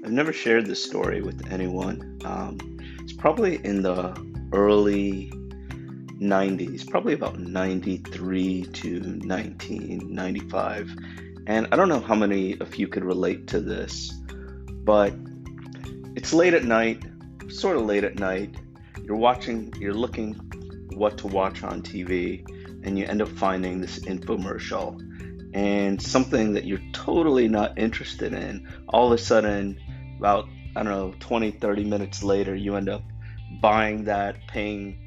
I've never shared this story with anyone. It's probably in the early 90s, probably about 93 to 1995. And I don't know how many of you could relate to this, but it's late at night, sort of late at night. You're looking what to watch on TV, and you end up finding this infomercial and something that you're totally not interested in. All of a sudden, about, I don't know, 20, 30 minutes later, you end up buying that, paying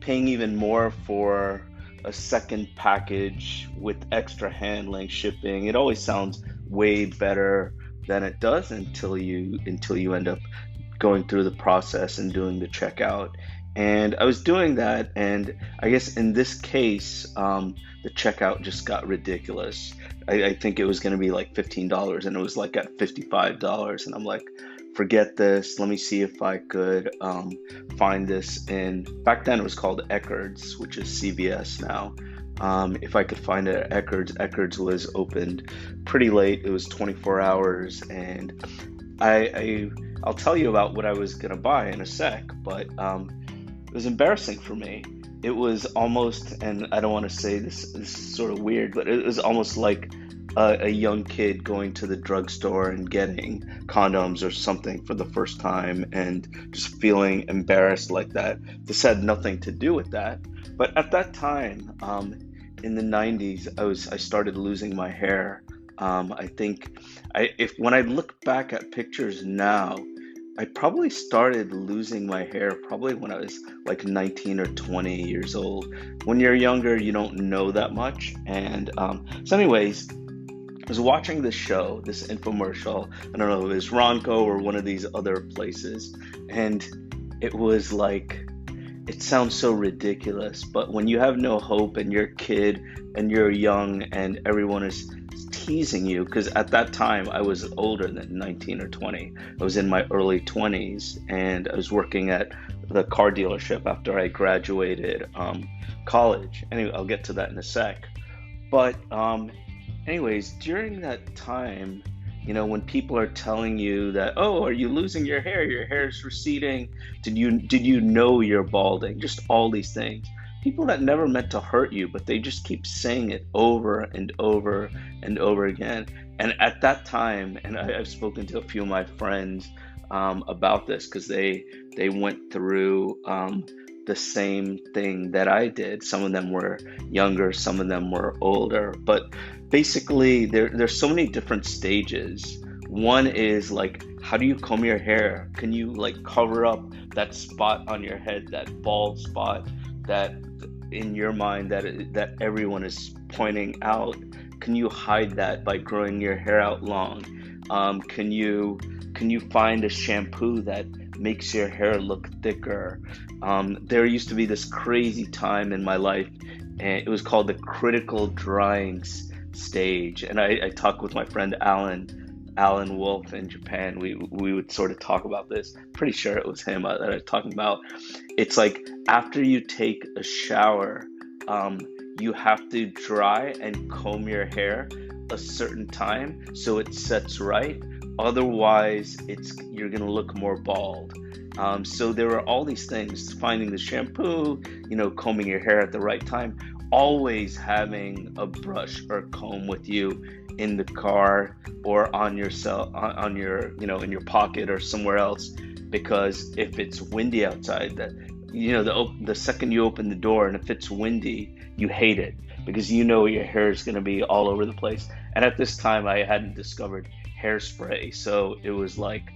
even more for a second package with extra handling, shipping. It always sounds way better than it does until you end up going through the process and doing the checkout. And I was doing that, and I guess in this case, the checkout just got ridiculous. I think it was going to be like $15, and it was like at $55, and I'm like, forget this. Let me see if I could find this in. Back then, it was called Eckerd's, which is CVS now. If I could find it at Eckerd's, Eckerd's was opened pretty late. It was 24 hours, and I'll tell you about what I was going to buy in a sec, but it was embarrassing for me. It was almost, and I don't want to say this is sort of weird, but it was almost like a young kid going to the drugstore and getting condoms or something for the first time and just feeling embarrassed like that. This had nothing to do with that. But at that time, in the 90s, I started losing my hair. I think when I look back at pictures now, I probably started losing my hair probably when I was like 19 or 20 years old. When you're younger, you don't know that much. And so anyways, I was watching this show, this infomercial. I don't know if it was Ronco or one of these other places. And it was like, it sounds so ridiculous, but when you have no hope and you're a kid and you're young and everyone is teasing you, because at that time I was older than 19 or 20. I was in my early 20s, and I was working at the car dealership after I graduated college. Anyway, I'll get to that in a sec. But anyways, during that time, when people are telling you that, oh, are you losing your hair? Your hair is receding. Did you know you're balding? Just all these things. People that never meant to hurt you, but they just keep saying it over and over and over again. And at that time, and I've spoken to a few of my friends about this because they went through the same thing that I did. Some of them were younger, some of them were older. But basically, there's so many different stages. One is like, how do you comb your hair? Can you like cover up that spot on your head, that bald spot that in your mind that everyone is pointing out? Can you hide that by growing your hair out long? Can you find a shampoo that makes your hair look thicker? There used to be this crazy time in my life, and it was called the critical drying stage. And I talked with my friend Alan Wolf in Japan. We would sort of talk about this. Pretty sure it was him that I was talking about. It's like after you take a shower, you have to dry and comb your hair a certain time so it sets right. Otherwise, you're gonna look more bald. So there are all these things: finding the shampoo, combing your hair at the right time, always having a brush or a comb with you in the car or on your in your pocket or somewhere else, because if it's windy outside, the second you open the door and if it's windy, you hate it because your hair is going to be all over the place. And at this time, I hadn't discovered hairspray, so it was like,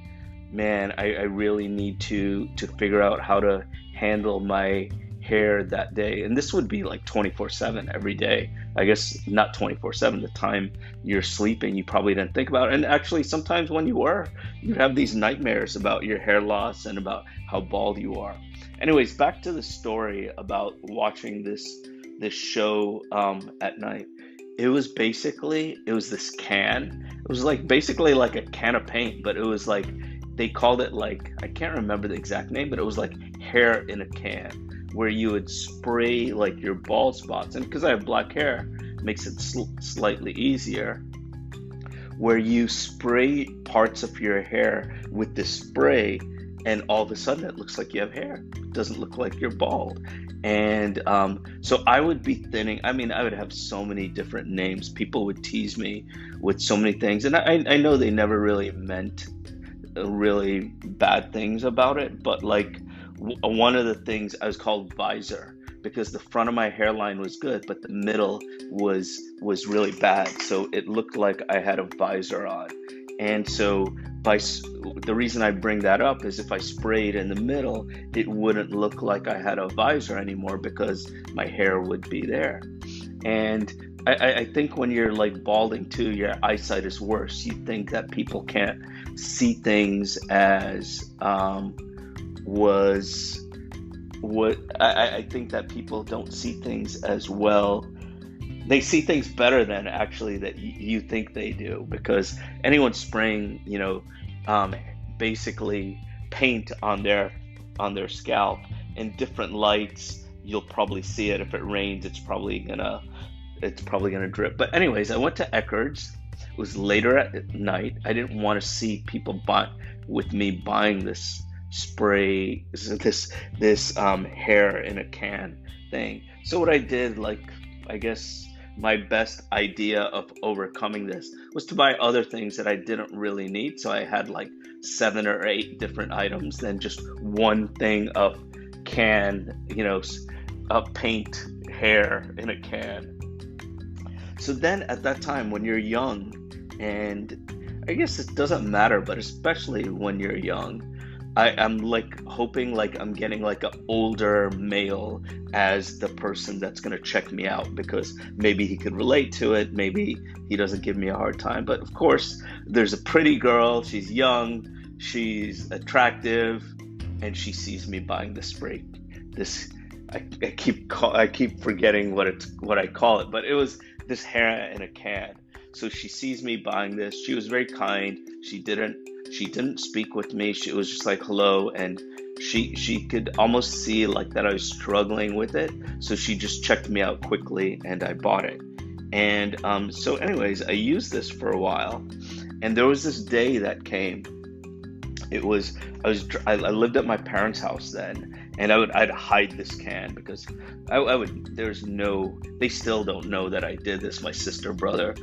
man, I really need to figure out how to handle my hair that day. And this would be like 24/7 every day. I guess not 24/7. The time you're sleeping, you probably didn't think about it. And actually, sometimes when you have these nightmares about your hair loss and about how bald you are. Anyways, back to the story about watching this show at night. It was this can. It was like basically like a can of paint, but it was like, they called it like, I can't remember the exact name, but it was like hair in a can, where you would spray like your bald spots. And because I have black hair, it makes it slightly easier. where you spray parts of your hair with this spray, and all of a sudden it looks like you have hair. It doesn't look like you're bald. And so I would be thinning. I mean, I would have so many different names. People would tease me with so many things, and I know they never really meant really bad things about it, but like one of the things, I was called visor because the front of my hairline was good, but the middle was really bad. So it looked like I had a visor on. And so the reason I bring that up is if I sprayed in the middle, it wouldn't look like I had a visor anymore because my hair would be there. And I think when you're like balding too, your eyesight is worse. You think that people can't see things as was what I think that people don't see things as well. They see things better than actually that you think they do, because anyone spraying, basically paint on their scalp in different lights, you'll probably see it. If it rains, it's probably gonna drip. But anyways, I went to Eckerd's. It was later at night. I didn't want to see people with me buying this spray, this hair in a can thing. So what I did, like, I guess my best idea of overcoming this was to buy other things that I didn't really need. So I had like 7 or 8 different items than just one thing of paint hair in a can. So then at that time, when you're young, and I guess it doesn't matter, but especially when you're young, I'm like hoping like I'm getting like an older male as the person that's going to check me out, because maybe he could relate to it. Maybe he doesn't give me a hard time. But of course, there's a pretty girl. She's young. She's attractive. And she sees me buying this spray. I keep forgetting what I call it, but it was this hair in a can. So she sees me buying this. She was very kind. She didn't speak with me. She was just like hello, and she could almost see like that I was struggling with it. So she just checked me out quickly, and I bought it. And so anyways, I used this for a while, and there was this day that came. I lived at my parents' house then, and I'd hide this can because they still don't know that I did this. My sister, brother,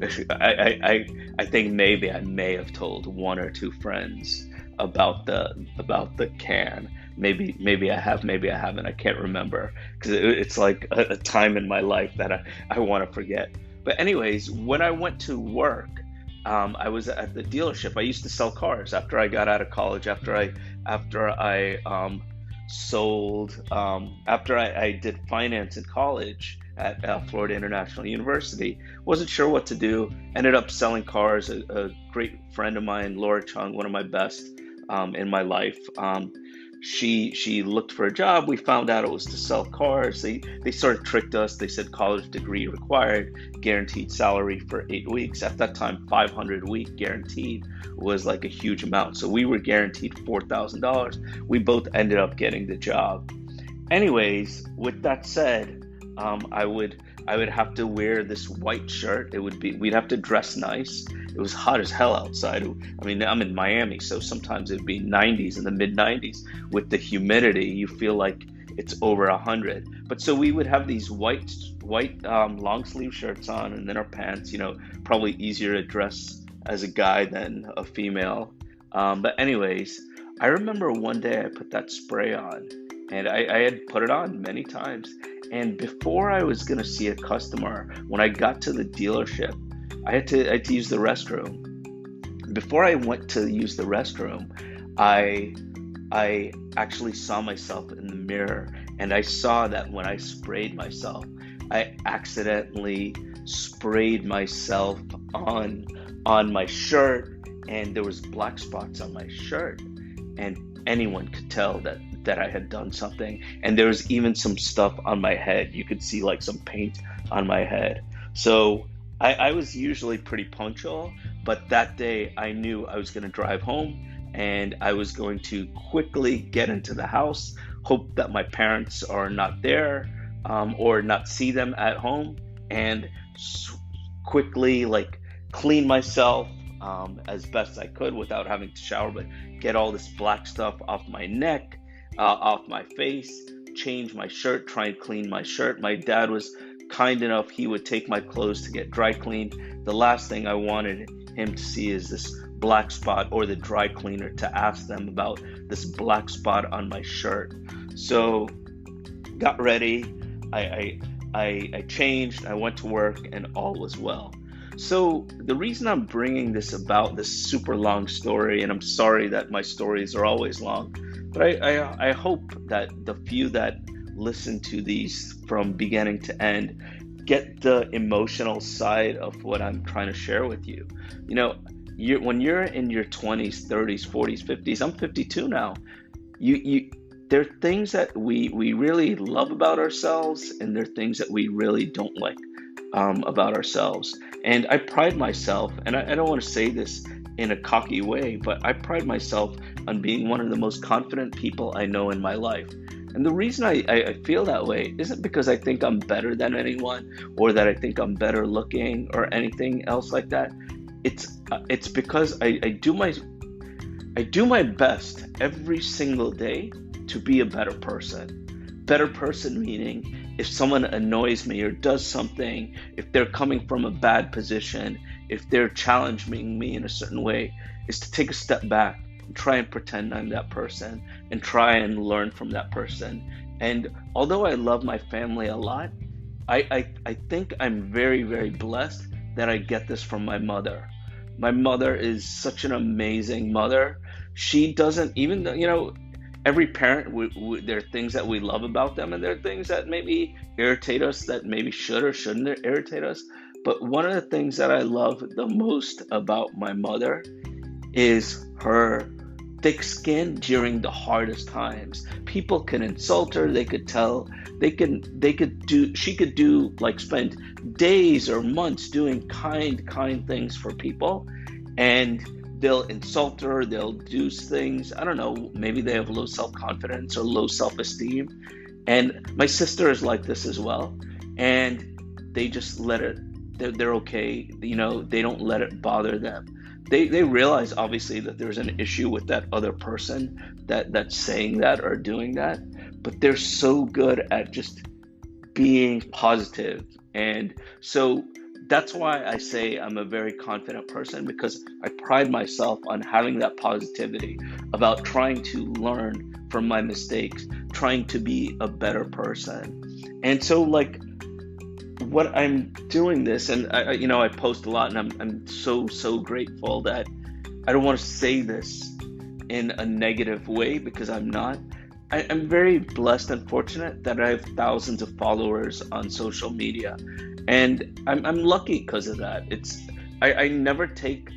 I think maybe I may have told 1 or 2 friends about the can. Maybe I have, maybe I haven't. I can't remember, because it's like a time in my life that I want to forget. But anyways, when I went to work, I was at the dealership. I used to sell cars after I got out of college. After I did finance in college at Florida International University. Wasn't sure what to do. Ended up selling cars. A great friend of mine, Laura Chung, one of my best in my life. She looked for a job. We found out it was to sell cars. They sort of tricked us. They said college degree required, guaranteed salary for 8 weeks. At that time, 500 a week guaranteed was like a huge amount. So we were guaranteed $4,000. We both ended up getting the job. Anyways, with that said, I would have to wear this white shirt. We'd have to dress nice. It was hot as hell outside. I mean, I'm in Miami, so sometimes it'd be 90s, in the mid 90s. With the humidity, you feel like it's over 100. But so we would have these white long sleeve shirts on, and then our pants. Probably easier to dress as a guy than a female. But anyways, I remember one day I put that spray on, and I had put it on many times. And before I was gonna see a customer, when I got to the dealership, I had to use the restroom. Before I went to use the restroom, I actually saw myself in the mirror, and I saw that when I sprayed myself, I accidentally sprayed myself on my shirt, and there was black spots on my shirt, and anyone could tell that I had done something. And there was even some stuff on my head. You could see like some paint on my head. So I was usually pretty punctual, but that day I knew I was going to drive home, and I was going to quickly get into the house, hope that my parents are not there, or not see them at home, and quickly like clean myself as best I could without having to shower, but get all this black stuff off my neck, off my face, change my shirt, try and clean my shirt. My dad was kind enough, he would take my clothes to get dry cleaned. The last thing I wanted him to see is this black spot, or the dry cleaner to ask them about this black spot on my shirt. So got ready, I changed, I went to work, and all was well. So the reason I'm bringing this about, this super long story, and I'm sorry that my stories are always long, but I hope that the few that listen to these from beginning to end get the emotional side of what I'm trying to share with you. You know, when you're in your 20s, 30s, 40s, 50s, I'm 52 now. There are things that we really love about ourselves, and there are things that we really don't like about ourselves. And I pride myself, and I don't want to say this in a cocky way, but I pride myself on being one of the most confident people I know in my life. And the reason I feel that way isn't because I think I'm better than anyone, or that I think I'm better looking or anything else like that. It's because I do my best every single day to be a better person. Better person meaning, if someone annoys me or does something, if they're coming from a bad position, if they're challenging me in a certain way, is to take a step back and try and pretend I'm that person and try and learn from that person. And although I love my family a lot, I think I'm very, very blessed that I get this from my mother. My mother is such an amazing mother. She doesn't, even though, every parent, there are things that we love about them, and there are things that maybe irritate us, that maybe should or shouldn't irritate us. But one of the things that I love the most about my mother is her thick skin during the hardest times. People can insult her, they could tell, she could do, like, spend days or months doing kind things for people, and they'll insult her, they'll do things, I don't know, maybe they have low self-confidence or low self-esteem. And my sister is like this as well. And they just let it, they're okay, they don't let it bother them. They realize, obviously, that there's an issue with that other person that's saying that or doing that, but they're so good at just being positive. And so that's why I say I'm a very confident person, because I pride myself on having that positivity about trying to learn from my mistakes, trying to be a better person. And so, like, what I'm doing this, and I post a lot, and I'm so grateful that I don't want to say this in a negative way, because I'm not. I'm very blessed and fortunate that I have thousands of followers on social media, and I'm lucky because of that. I never take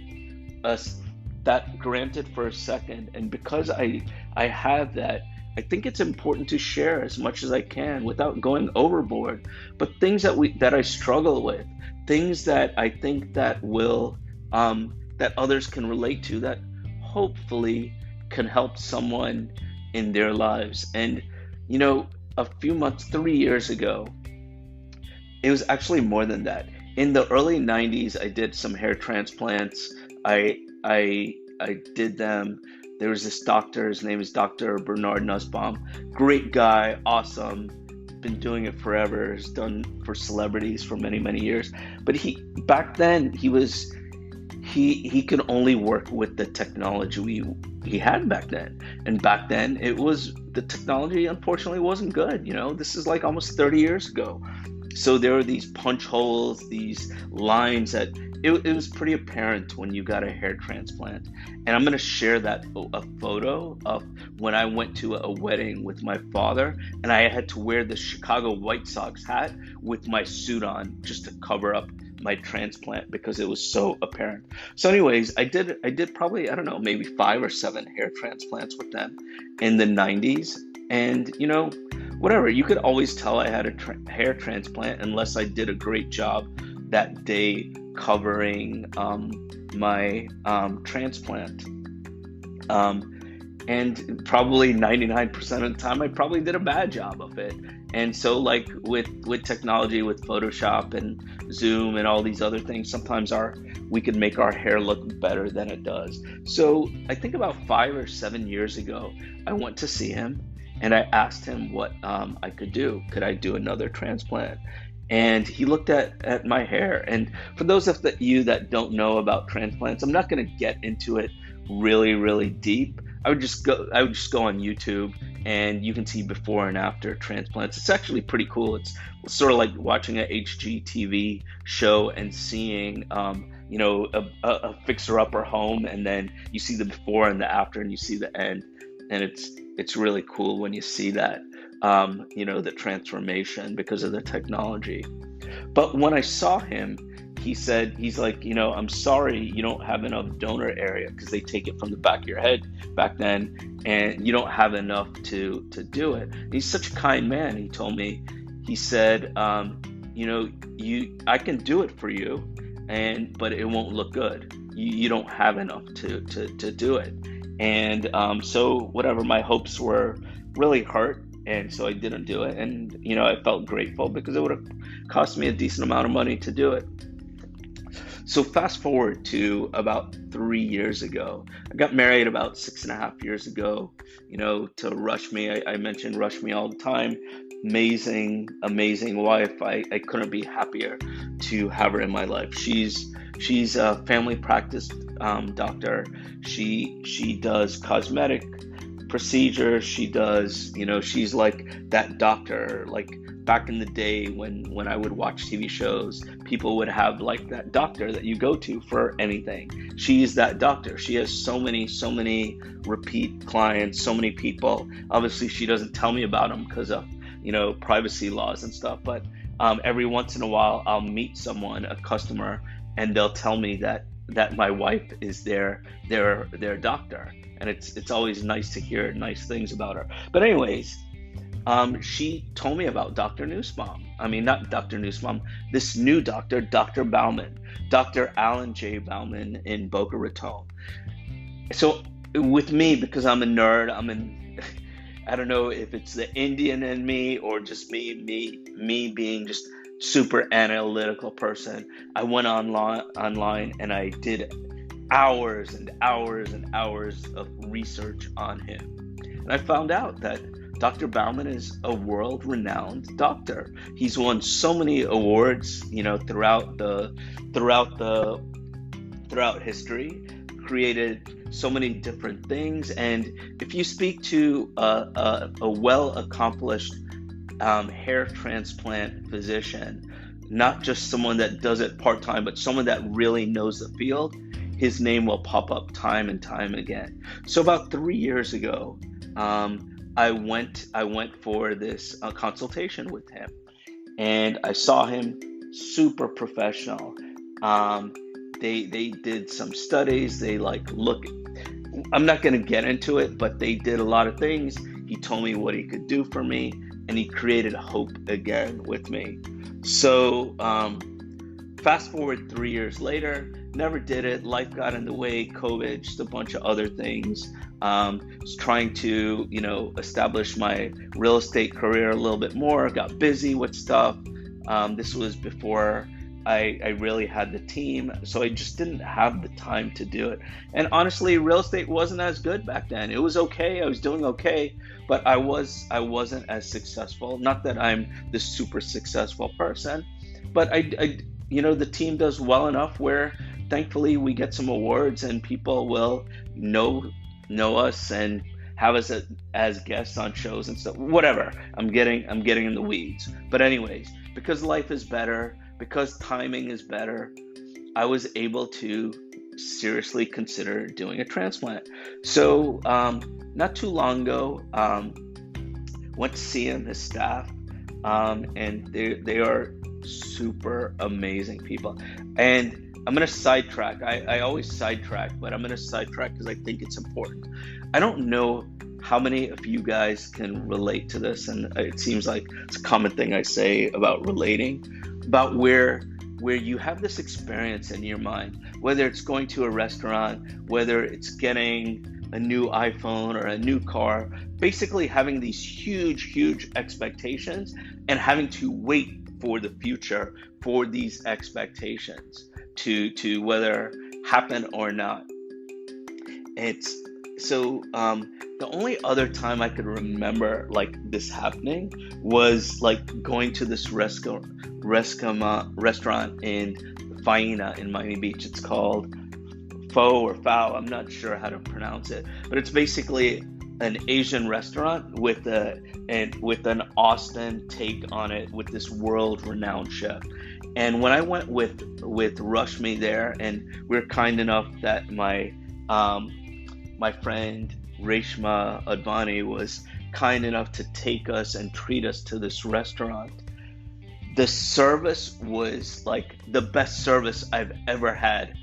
that granted for a second, and because I have that, I think it's important to share as much as I can without going overboard. But things that I struggle with, things that I think that will that others can relate to, that hopefully can help someone in their lives. And a few months, 3 years ago, it was actually more than that. In the early 90s, I did some hair transplants. I did them. There was this doctor, his name is Dr. Bernard Nussbaum. Great guy, awesome, been doing it forever, has done for celebrities for many years. But back then, he could only work with the technology he had back then. And back then, the technology, unfortunately, wasn't good. This is like almost 30 years ago. So there were these punch holes, these lines that it was pretty apparent when you got a hair transplant. And I'm going to share a photo of when I went to a wedding with my father, and I had to wear the Chicago White Sox hat with my suit on just to cover up my transplant because it was so apparent. So anyways, I did probably, I don't know, maybe 5 or 7 hair transplants with them in the 90s. And whatever, you could always tell I had a hair transplant unless I did a great job that day covering my transplant. And probably 99% of the time, I probably did a bad job of it. And so like with technology, with Photoshop and Zoom and all these other things, sometimes we could make our hair look better than it does. So I think about 5 or 7 years ago, I went to see him and I asked him what I could do. Could I do another transplant? And he looked at my hair. And for those of you that don't know about transplants, I'm not going to get into it really, really deep. I would just go on YouTube and you can see before and after transplants. It's actually pretty cool. It's sort of like watching a HGTV show and seeing a fixer-upper home, and then you see the before and the after, and you see the end, and it's really cool when you see that, the transformation because of the technology. But when I saw him, he's like, I'm sorry you don't have enough donor area, because they take it from the back of your head back then, and you don't have enough to do it. And he's such a kind man. He told me, he said, I can do it for you, but it won't look good. You don't have enough to do it. And so whatever, my hopes were really hurt, and so I didn't do it. And I felt grateful because it would have cost me a decent amount of money to do it. So fast forward to about 3 years ago. I got married about 6.5 years ago, to Rushmi. I mention Rushmi all the time. Amazing, amazing wife. I couldn't be happier to have her in my life. She's a family practice doctor. She does cosmetic procedures. She does, she's like that doctor, like back in the day when I would watch TV shows, people would have like that doctor that you go to for anything. She's that doctor. She has so many repeat clients, so many people. Obviously, she doesn't tell me about them because of, privacy laws and stuff. But every once in a while, I'll meet someone, a customer, and they'll tell me that my wife is their doctor. And it's always nice to hear nice things about her. But anyways, she told me about Dr. Nussbaum. I mean, not Dr. Nussbaum, this new doctor, Dr. Bauman, Dr. Alan J. Bauman in Boca Raton. So with me, because I'm a nerd, I don't know if it's the Indian in me or just me being just super analytical person. I went online and I did hours and hours and hours of research on him. And I found out that Dr. Bauman is a world-renowned doctor. He's won so many awards, throughout history, created so many different things. And if you speak to a well-accomplished hair transplant physician, not just someone that does it part-time, but someone that really knows the field, his name will pop up time and time again. So about 3 years ago, I went for this consultation with him, and I saw him, super professional. They did some studies. They look. I'm not going to get into it, but they did a lot of things. He told me what he could do for me, and he created hope again with me. So fast forward 3 years later, never did it. Life got in the way, COVID, just a bunch of other things. Was trying to, establish my real estate career a little bit more. Got busy with stuff. This was before I really had the team, so I just didn't have the time to do it. And honestly, real estate wasn't as good back then. It was okay. I was doing okay, but I wasn't as successful. Not that I'm this super successful person, but I the team does well enough where thankfully we get some awards and people will know us and have us as guests on shows and stuff. Whatever. I'm getting in the weeds. But anyways, because life is better, because timing is better, I was able to seriously consider doing a transplant. So not too long ago, went to see him, his staff, and they are super amazing people. And I'm going to sidetrack. I always sidetrack, but I'm going to sidetrack because I think it's important. I don't know how many of you guys can relate to this, and it seems like it's a common thing I say about relating, about where you have this experience in your mind, whether it's going to a restaurant, whether it's getting a new iPhone or a new car, basically having these huge expectations and having to wait for the future for these expectations to whether happen or not. It's the only other time I could remember like this happening was like going to this restaurant in Faina in Miami Beach. It's called Faux or Fow. I'm not sure how to pronounce it, but it's basically an Asian restaurant with with an Austin take on it with this world-renowned chef. And when I went with Rushmi there, and we are kind enough that my friend Reshma Advani was kind enough to take us and treat us to this restaurant. The service was like the best service I've ever had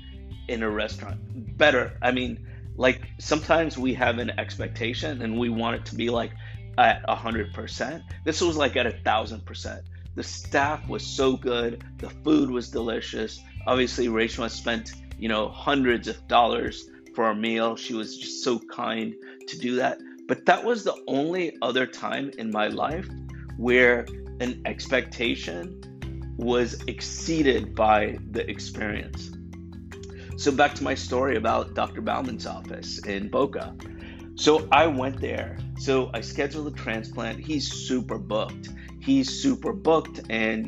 in a restaurant. Better. I mean, like sometimes we have an expectation and we want it to be like at 100%. This was like at 1,000%. The staff was so good. The food was delicious. Obviously, Reshma spent, hundreds of dollars for our meal. She was just so kind to do that. But that was the only other time in my life where an expectation was exceeded by the experience. So back to my story about Dr. Bauman's office in Boca. So I went there. So I scheduled a transplant. He's super booked. And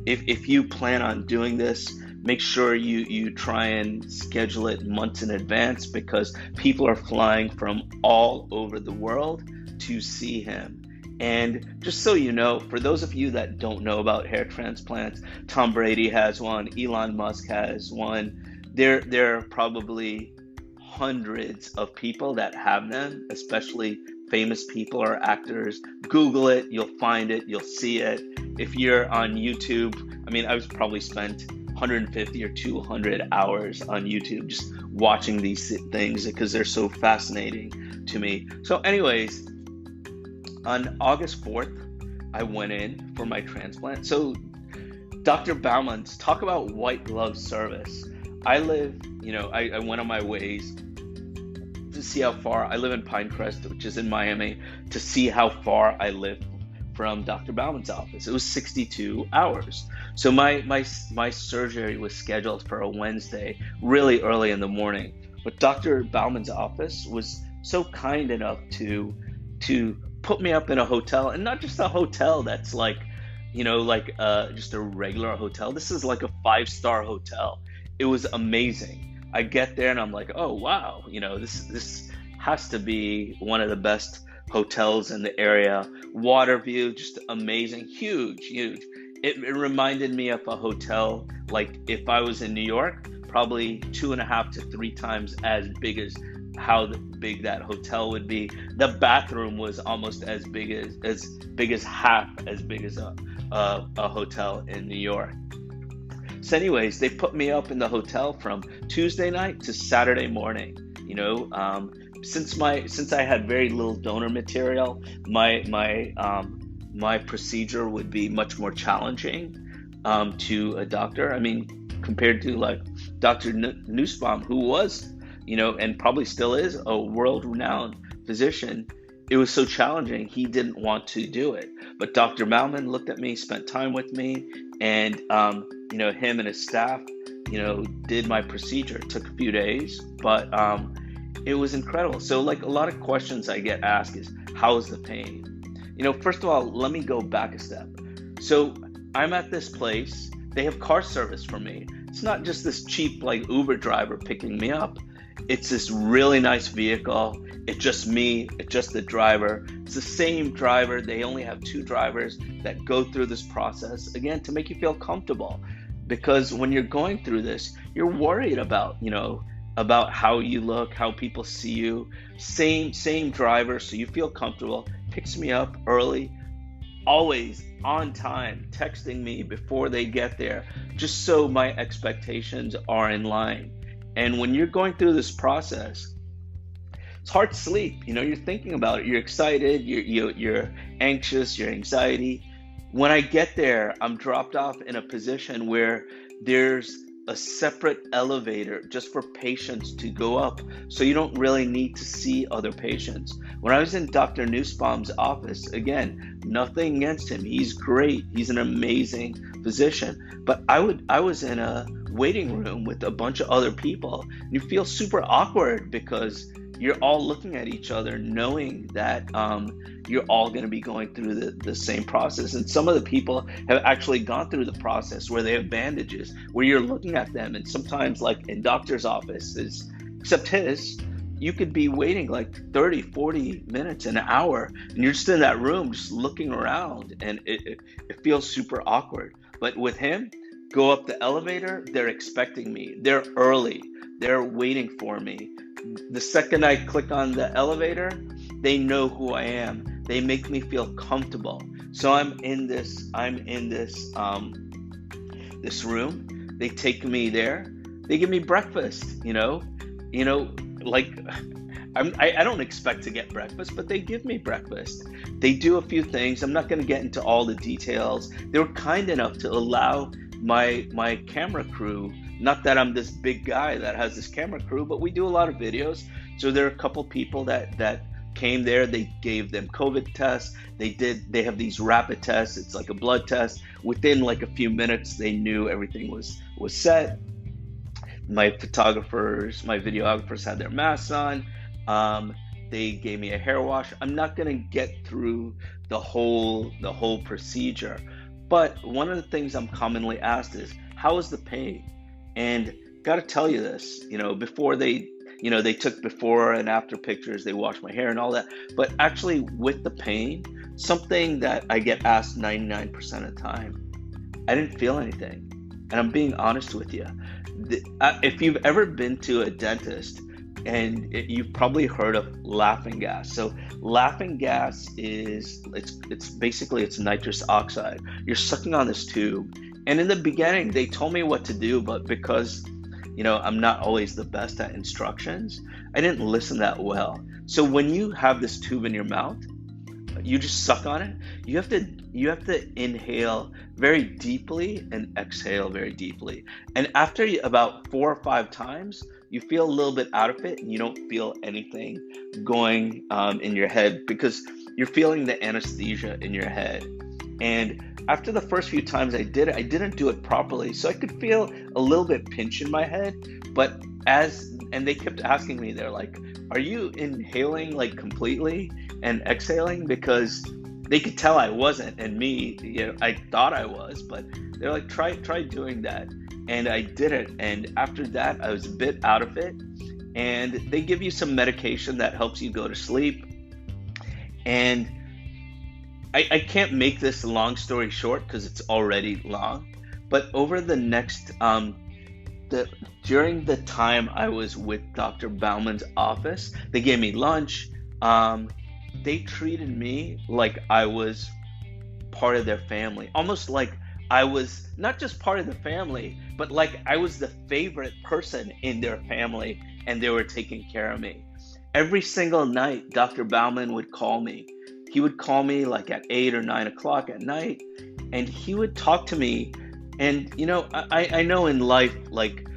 if you plan on doing this, make sure you try and schedule it months in advance, because people are flying from all over the world to see him. And just so you know, for those of you that don't know about hair transplants, Tom Brady has one, Elon Musk has one. There are probably hundreds of people that have them, especially famous people or actors. Google it, you'll find it, you'll see it. If you're on YouTube, I've probably spent 150 or 200 hours on YouTube just watching these things because they're so fascinating to me. So anyways, on August 4th, I went in for my transplant. So Dr. Bauman's, talk about white glove service. I went on my ways to see how far. I live in Pinecrest, which is in Miami, to see how far I live from Dr. Bauman's office. It was 62 hours. So my surgery was scheduled for a Wednesday, really early in the morning. But Dr. Bauman's office was so kind enough to put me up in a hotel, and not just a hotel that's like, just a regular hotel. This is like a 5-star hotel. It was amazing. I get there and I'm like, oh wow, this has to be one of the best hotels in the area. Water view, just amazing, huge. It reminded me of a hotel like if I was in New York, probably 2.5 to 3 times as big as how big that hotel would be. The bathroom was almost as big as half as big as a hotel in New York. So anyways, they put me up in the hotel from Tuesday night to Saturday morning. Since I had very little donor material, my procedure would be much more challenging to a doctor. Compared to like Dr. Nussbaum, who was, and probably still is, a world-renowned physician. It was so challenging, he didn't want to do it. But Dr. Bauman looked at me, spent time with me, and him and his staff, did my procedure. It took a few days, but it was incredible. So like a lot of questions I get asked is, how is the pain? First of all, let me go back a step. So I'm at this place. They have car service for me. It's not just this cheap like Uber driver picking me up. It's this really nice vehicle. It's just me. It's just the driver. It's the same driver. They only have 2 drivers that go through this process, again, to make you feel comfortable. Because when you're going through this, you're worried about, about how you look, how people see you. Same driver, so you feel comfortable. Picks me up early, always on time, texting me before they get there, just so my expectations are in line. And when you're going through this process, it's hard to sleep. You're thinking about it. You're excited. You're anxious. Your anxiety. When I get there, I'm dropped off in a position where there's a separate elevator just for patients to go up, so you don't really need to see other patients. When I was in Dr. Nussbaum's office, again, nothing against him. He's great. He's an amazing physician. But I was in a waiting room with a bunch of other people. And you feel super awkward because you're all looking at each other knowing that you're all going to be going through the same process. And some of the people have actually gone through the process where they have bandages, where you're looking at them. And sometimes, like in doctor's offices, except his, you could be waiting like 30, 40 minutes, an hour, and you're just in that room just looking around, and it feels super awkward. But with him, go up the elevator, they're expecting me. They're early. They're waiting for me. The second I click on the elevator, they know who I am. They make me feel comfortable. So I'm in this this room. They take me there. They give me breakfast, like I don't expect to get breakfast, but they give me breakfast. They do a few things. I'm not going to get into all the details. They were kind enough to allow my camera crew, not that I'm this big guy that has this camera crew, but we do a lot of videos. So there are a couple people that came there. They gave them COVID tests. They have these rapid tests. It's like a blood test. Within like a few minutes, they knew everything was set. My photographers, my videographers had their masks on. They gave me a hair wash. I'm not going to get through the whole procedure, but one of the things I'm commonly asked is, how is the pain? And got to tell you this, before they took before and after pictures, they washed my hair and all that. But actually with the pain, something that I get asked 99% of the time, I didn't feel anything. And I'm being honest with you. If you've ever been to a dentist, and you've probably heard of laughing gas. So laughing gas it's basically nitrous oxide. You're sucking on this tube. And in the beginning, they told me what to do, but because I'm not always the best at instructions, I didn't listen that well. So when you have this tube in your mouth, you just suck on it. You have to inhale very deeply and exhale very deeply. And after about 4 or 5 times, you feel a little bit out of it, and you don't feel anything going in your head because you're feeling the anesthesia in your head. And after the first few times I did it, I didn't do it properly. So I could feel a little bit pinch in my head, and they kept asking me, they're like, are you inhaling like completely and exhaling? Because they could tell I wasn't, and me, I thought I was, but they're like, try doing that. And I did it. And after that, I was a bit out of it. And they give you some medication that helps you go to sleep. And I can't make this a long story short because it's already long. But over the next, during the time I was with Dr. Bauman's office, they gave me lunch. They treated me like I was part of their family, almost like I was not just part of the family, but like I was the favorite person in their family, and they were taking care of me. Every single night, Dr. Bauman would call me. He would call me like at 8 or 9 o'clock at night, and he would talk to me. And, I know in life, like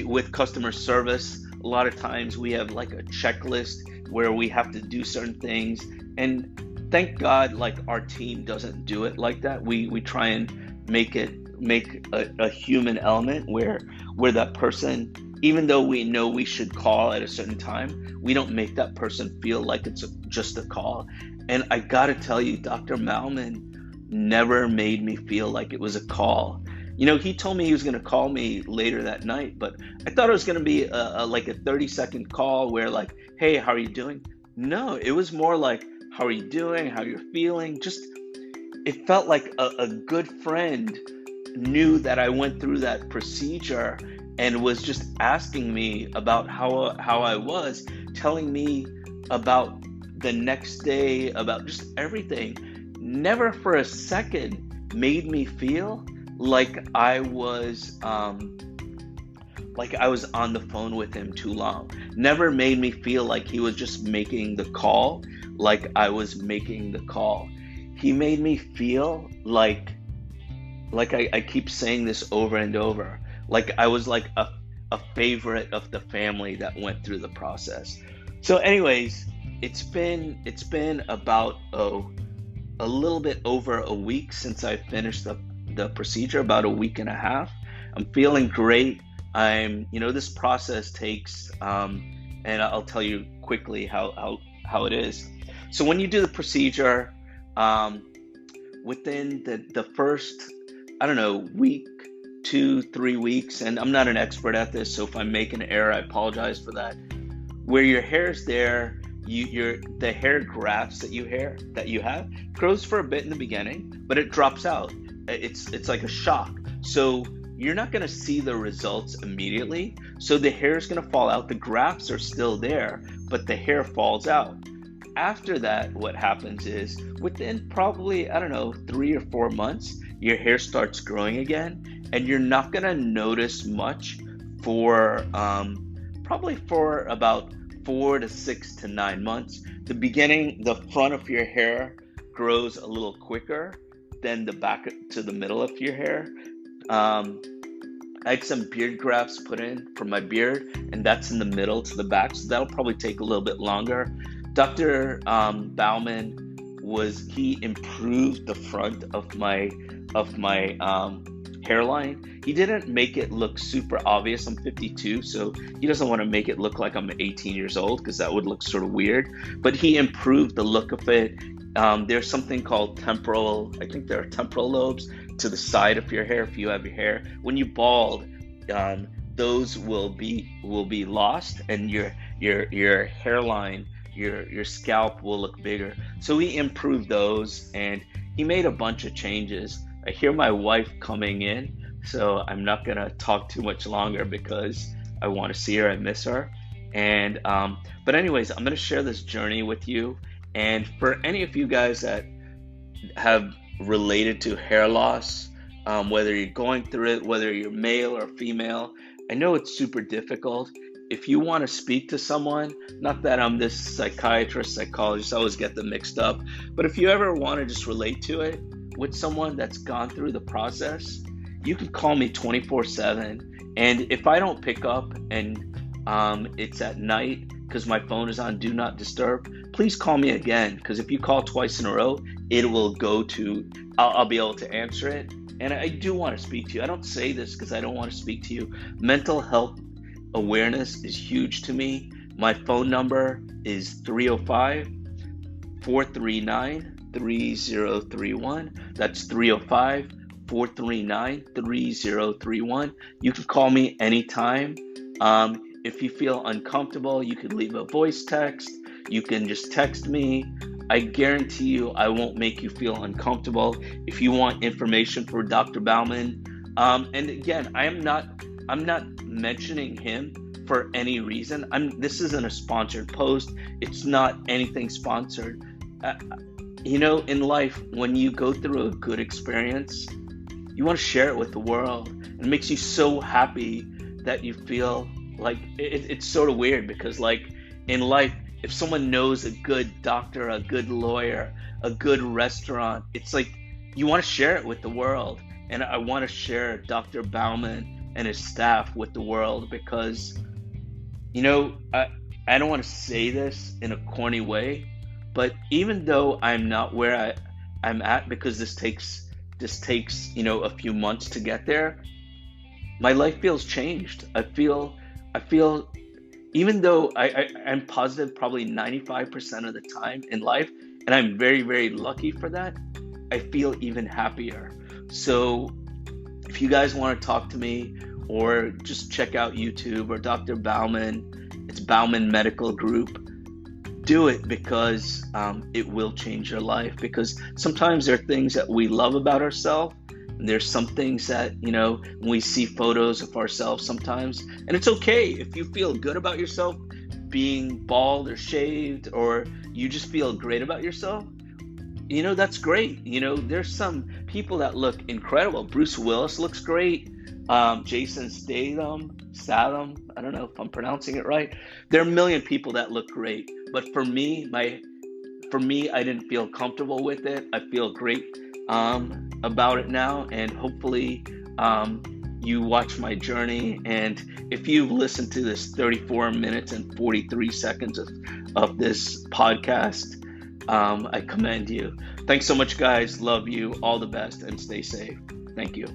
with customer service, a lot of times we have like a checklist where we have to do certain things. And thank God, like our team doesn't do it like that. We try and make a human element where that person, even though we know we should call at a certain time, we don't make that person feel like it's just a call. And I gotta tell you, Dr. Bauman never made me feel like it was a call. He told me he was going to call me later that night, but I thought it was going to be like a 30-second call where like, hey, how are you doing? No, it was more like, how are you doing? How you're feeling? Just, it felt like a good friend knew that I went through that procedure and was just asking me about how I was, telling me about the next day, about just everything. Never for a second made me feel like I was on the phone with him too long. Never made me feel like he was just making the call, like I was making the call. He made me feel like I keep saying this over and over, Like I was like a favorite of the family that went through the process. So, anyways, it's been about a little bit over a week since I finished the procedure, about a week and a half. I'm feeling great. This process takes, and I'll tell you quickly how it is. So when you do the procedure, um, within the first, I don't know, week, 2, 3 weeks, and I'm not an expert at this, so if I make an error, I apologize for that. Where your hair's there, the hair grafts that you have grows for a bit in the beginning, but it drops out. It's like a shock. So you're not going to see the results immediately. So the hair is going to fall out. The grafts are still there, but the hair falls out. After that, what happens is within probably, I don't know, 3 or 4 months, your hair starts growing again, and you're not going to notice much for probably for about 4 to 6 to 9 months. The beginning, the front of your hair grows a little quicker than the back to the middle of your hair. Um, I had some beard grafts put in for my beard, and that's in the middle to the back, so that'll probably take a little bit longer. Dr. Bauman he improved the front of my hairline. He didn't make it look super obvious. I'm 52, so he doesn't want to make it look like I'm 18 years old because that would look sort of weird. But he improved the look of it. There's something called I think there are temporal lobes to the side of your hair if you have your hair. When you bald, those will be lost, and your hairline, your scalp will look bigger. So he improved those, and he made a bunch of changes. I hear my wife coming in, so I'm not gonna talk too much longer because I want to see her. I miss her. And but anyways, I'm gonna share this journey with you. And for any of you guys that have related to hair loss, whether you're going through it, whether you're male or female, I know it's super difficult. If you want to speak to someone, not that I'm this psychiatrist, psychologist, I always get them mixed up, but if you ever want to just relate to it with someone that's gone through the process, you can call me 24/7. And if I don't pick up and it's at night because my phone is on Do Not Disturb, please call me again, because if you call twice in a row, it will go to, I'll be able to answer it. And I do want to speak to you. I don't say this because I don't want to speak to you. Mental health awareness is huge to me. My phone number is 305-439-3031. That's 305-439-3031. You can call me anytime. If you feel uncomfortable, you could leave a voice text. You can just text me. I guarantee you I won't make you feel uncomfortable. If you want information for Dr. Bauman, and again, I'm not mentioning him for any reason. This isn't a sponsored post. It's not anything sponsored. In life, when you go through a good experience, you want to share it with the world. It makes you so happy that you feel like it's sort of weird because, like, in life, if someone knows a good doctor, a good lawyer, a good restaurant, it's like you want to share it with the world. And I want to share Dr. Bauman and his staff with the world because, I don't want to say this in a corny way, but even though I'm not where I'm at, because this takes a few months to get there, my life feels changed. I feel even though I'm positive probably 95% of the time in life, and I'm very, very lucky for that, I feel even happier. So if you guys want to talk to me or just check out YouTube or Dr. Bauman, it's Bauman Medical Group, do it because it will change your life. Because sometimes there are things that we love about ourselves, and there's some things that, when we see photos of ourselves sometimes, and it's okay if you feel good about yourself being bald or shaved, or you just feel great about yourself, that's great. There's some people that look incredible. Bruce Willis looks great. Jason Statham, I don't know if I'm pronouncing it right. There are a million people that look great, but for me, I didn't feel comfortable with it. I feel great about it now, and hopefully you watch my journey. And if you've listened to this 34 minutes and 43 seconds of this podcast, I commend you. Thanks so much, guys. Love you. All the best and stay safe. Thank you.